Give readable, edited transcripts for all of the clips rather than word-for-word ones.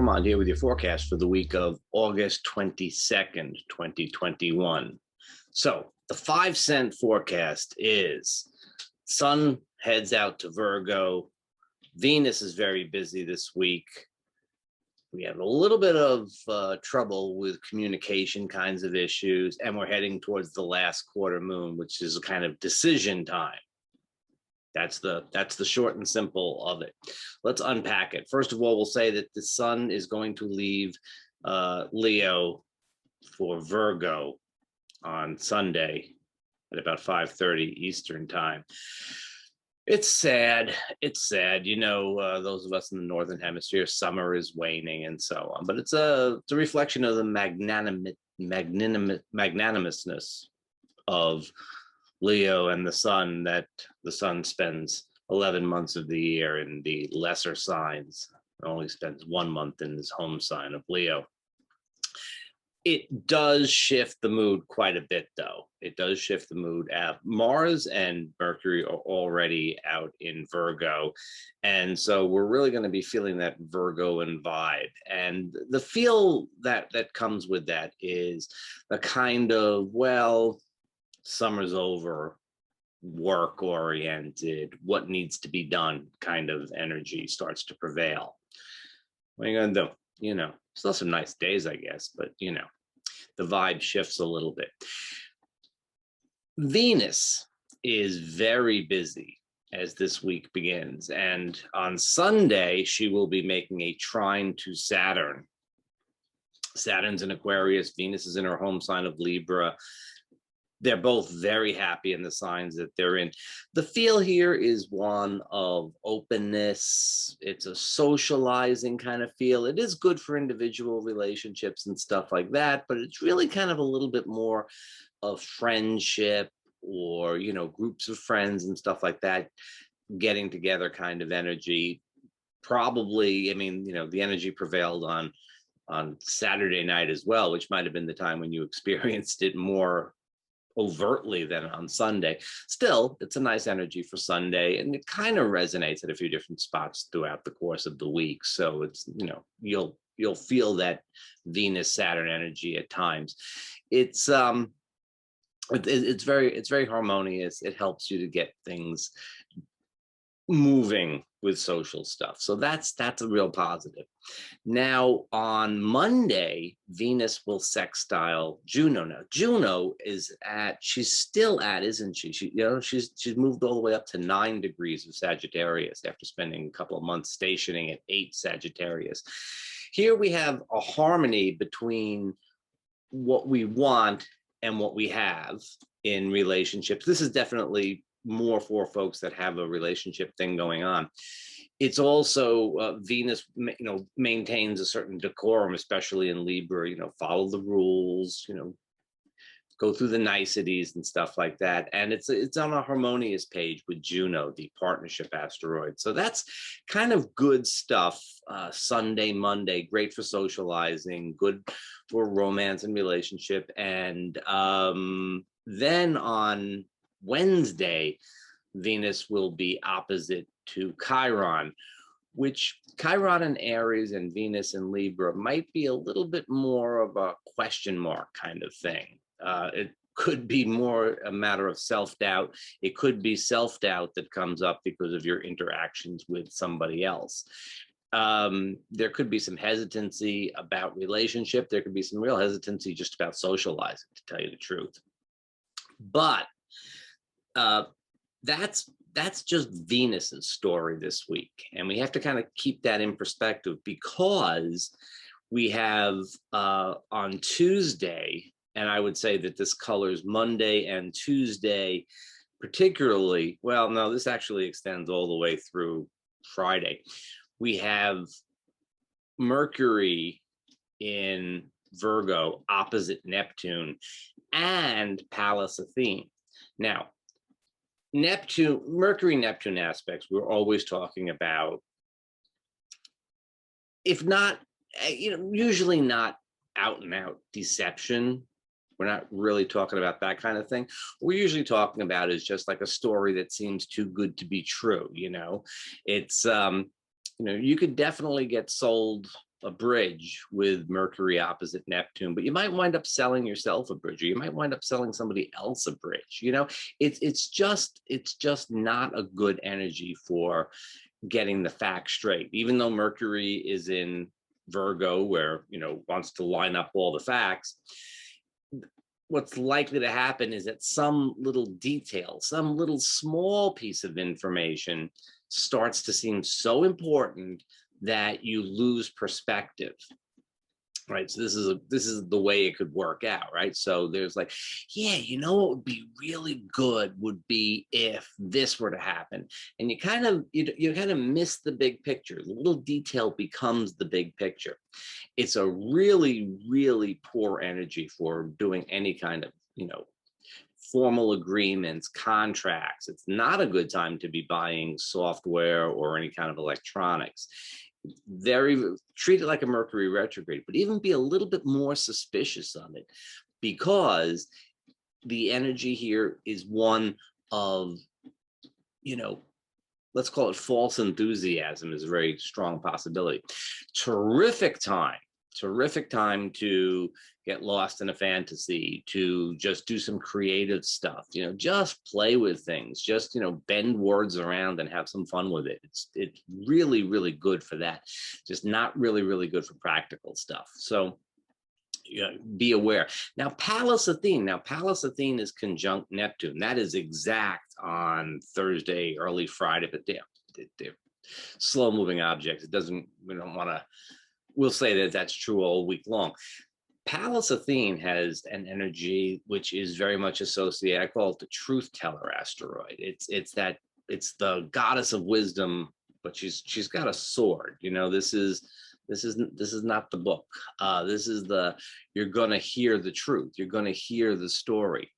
Armand here with your forecast for the week of August 22nd, 2021. So the 5 cent forecast is Sun heads out to Virgo. Venus is very busy this week. We have a little bit of trouble with communication kinds of issues, and we're heading towards the last quarter moon, which is a kind of decision time. That's the short and simple of it. Let's unpack it. First of all, we'll say that the Sun is going to leave Leo for Virgo on Sunday at about 5:30 Eastern time. It's sad. It's sad. You know, those of us in the Northern Hemisphere, summer is waning and so on. But it's a reflection of the magnanimousness of Leo and the Sun, that the Sun spends 11 months of the year in the lesser signs, only spends 1 month in his home sign of Leo. It does shift the mood quite a bit, though. It does shift the mood. Mars and Mercury are already out in Virgo. And so we're really going to be feeling that Virgoan vibe. And the feel that comes with that is the kind of, well, summer's over, work-oriented, what needs to be done kind of energy starts to prevail. What are you going to do? You know, still some nice days, I guess, but, you know, the vibe shifts a little bit. Venus is very busy as this week begins. And on Sunday, she will be making a trine to Saturn. Saturn's in Aquarius, Venus is in her home sign of Libra. They're both very happy in the signs that they're in. The feel here is one of openness. It's a socializing kind of feel. It is good for individual relationships and stuff like that, but it's really kind of a little bit more of friendship or, you know, groups of friends and stuff like that, getting together kind of energy. Probably, I mean, you know, the energy prevailed on Saturday night as well, which might have been the time when you experienced it more overtly than on Sunday. Still, it's a nice energy for Sunday, and it kind of resonates at a few different spots throughout the course of the week. So it's, you know, you'll feel that Venus Saturn energy at times. It's very harmonious. It helps you to get things moving with social stuff. So that's a real positive. Now on Monday, Venus will sextile Juno. Now Juno she's still at, isn't she? She's moved all the way up to 9 degrees of Sagittarius after spending a couple of months stationing at 8 Sagittarius. Here we have a harmony between what we want and what we have in relationships. This is definitely more for folks that have a relationship thing going on. It's also Venus, you know, maintains a certain decorum, especially in Libra, you know, follow the rules, you know, go through the niceties and stuff like that. And it's on a harmonious page with Juno, the partnership asteroid. So that's kind of good stuff. Sunday, Monday, great for socializing, good for romance and relationship. And then on Wednesday, Venus will be opposite to Chiron, which Chiron in Aries and Venus in Libra might be a little bit more of a question mark kind of thing. It could be more a matter of self-doubt. It could be self-doubt that comes up because of your interactions with somebody else. There could be some hesitancy about relationship. There could be some real hesitancy just about socializing, to tell you the truth. But that's just Venus's story this week, and we have to kind of keep that in perspective, because we have on Tuesday, and I would say that this colors Monday and Tuesday particularly well. No, this actually extends all the way through Friday. We have Mercury in Virgo opposite Neptune and Pallas Athene. Now, Mercury-Neptune aspects, we're always talking about, if not, you know, usually not out and out deception. We're not really talking about that kind of thing. What we're usually talking about is just like a story that seems too good to be true. You know, it's, you know, you could definitely get sold a bridge with Mercury opposite Neptune, but you might wind up selling yourself a bridge, or you might wind up selling somebody else a bridge. You know, it's just not a good energy for getting the facts straight. Even though Mercury is in Virgo, where, you know, wants to line up all the facts, what's likely to happen is that some little detail, some little small piece of information starts to seem so important that you lose perspective, right? So this is the way it could work out, right? So there's like, yeah, you know what would be really good would be if this were to happen, and you kind of miss the big picture. The little detail becomes the big picture. It's a really poor energy for doing any kind of, you know, formal agreements, contracts. It's not a good time to be buying software or any kind of electronics. Treat it like a Mercury retrograde, but even be a little bit more suspicious of it, because the energy here is one of, you know, let's call it false enthusiasm, is a very strong possibility. Terrific time to get lost in a fantasy, to just do some creative stuff, you know, just play with things, just, you know, bend words around and have some fun with it. It's really good for that, just not really good for practical stuff. So, you know, be aware. Now, Pallas Athene is conjunct Neptune. That is exact on Thursday, early Friday, but they're slow moving objects. We don't want to, we'll say that that's true all week long. Pallas Athene has an energy which is very much associated, I call it the truth teller asteroid. It's the goddess of wisdom, but she's got a sword. You know, this is not the book. This is you're gonna hear the truth. You're gonna hear the story.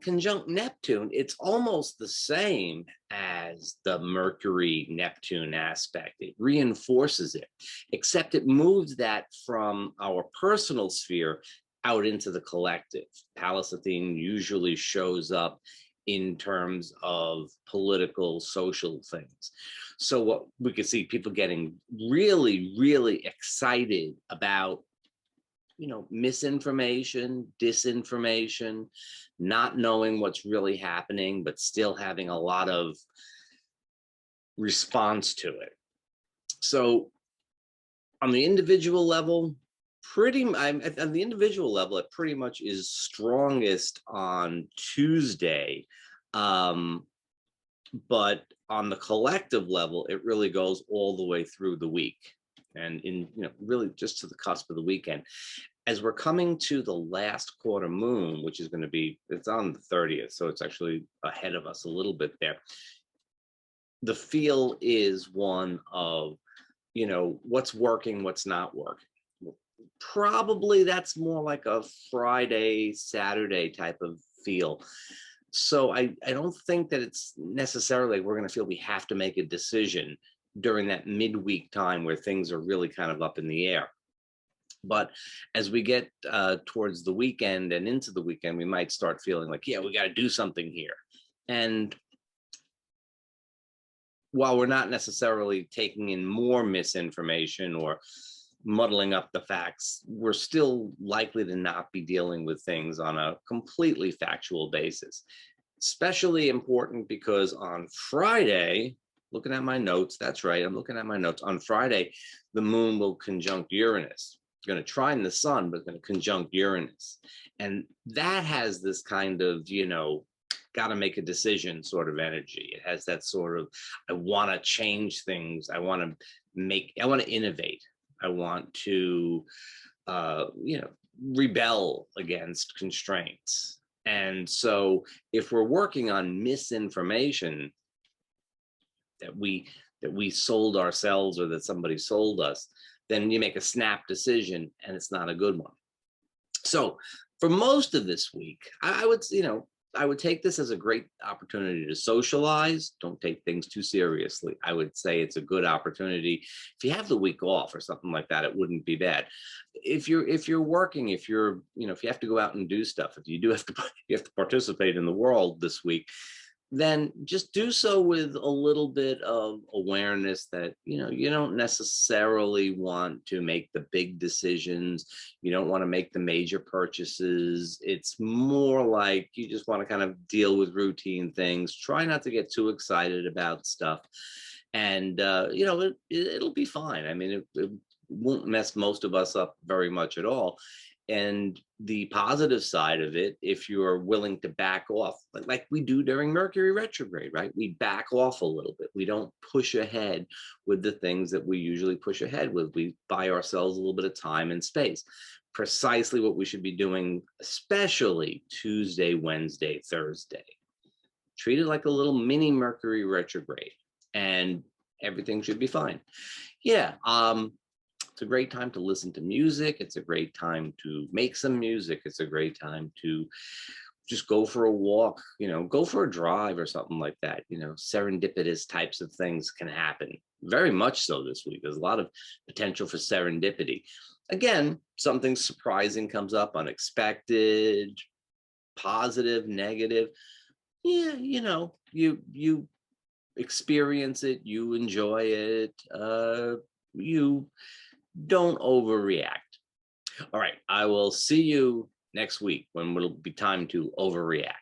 Conjunct Neptune, it's almost the same as the Mercury Neptune aspect. It reinforces it, except it moves that from our personal sphere out into the collective. Pallas Athene usually shows up in terms of political, social things. So what we could see, people getting really excited about, you know, misinformation, disinformation, not knowing what's really happening, but still having a lot of response to it. So on the individual level, it pretty much is strongest on Tuesday. But on the collective level, it really goes all the way through the week, and really just to the cusp of the weekend. As we're coming to the last quarter moon, which is going to be, it's on the 30th, so it's actually ahead of us a little bit there. The feel is one of, what's working, what's not working. Probably that's more like a Friday, Saturday type of feel. So I don't think that it's necessarily we're going to feel we have to make a decision during that midweek time where things are really kind of up in the air. But as we get towards the weekend and into the weekend, we might start feeling like, yeah, we got to do something here. And while we're not necessarily taking in more misinformation or muddling up the facts, we're still likely to not be dealing with things on a completely factual basis. Especially important because on Friday, looking at my notes, that's right, I'm looking at my notes. On Friday, the moon will conjunct Uranus. It's going to trine the sun, but it's going to conjunct Uranus. And that has this kind of, got to make a decision sort of energy. It has that sort of, I want to change things. I want to innovate. I want to, rebel against constraints. And so if we're working on misinformation that we sold ourselves or that somebody sold us, then you make a snap decision and it's not a good one. So for most of this week, I would take this as a great opportunity to socialize. Don't take things too seriously. I would say it's a good opportunity. If you have the week off or something like that, it wouldn't be bad. If you're working, if you have to go out and do stuff, if you have to participate in the world this week, then just do so with a little bit of awareness that, you don't necessarily want to make the big decisions. You don't want to make the major purchases. It's more like you just want to kind of deal with routine things. Try not to get too excited about stuff. And, it'll be fine. I mean, it won't mess most of us up very much at all. And the positive side of it, if you're willing to back off, like we do during Mercury retrograde, right? We back off a little bit. We don't push ahead with the things that we usually push ahead with. We buy ourselves a little bit of time and space. Precisely what we should be doing, especially Tuesday, Wednesday, Thursday. Treat it like a little mini Mercury retrograde, and everything should be fine. Yeah. It's a great time to listen to music. It's a great time to make some music. It's a great time to just go for a walk, go for a drive or something like that. Serendipitous types of things can happen. Very much so this week. There's a lot of potential for serendipity. Again, something surprising comes up, unexpected, positive, negative. Yeah, you experience it, you enjoy it, you don't overreact. All right, I will see you next week when it'll be time to overreact.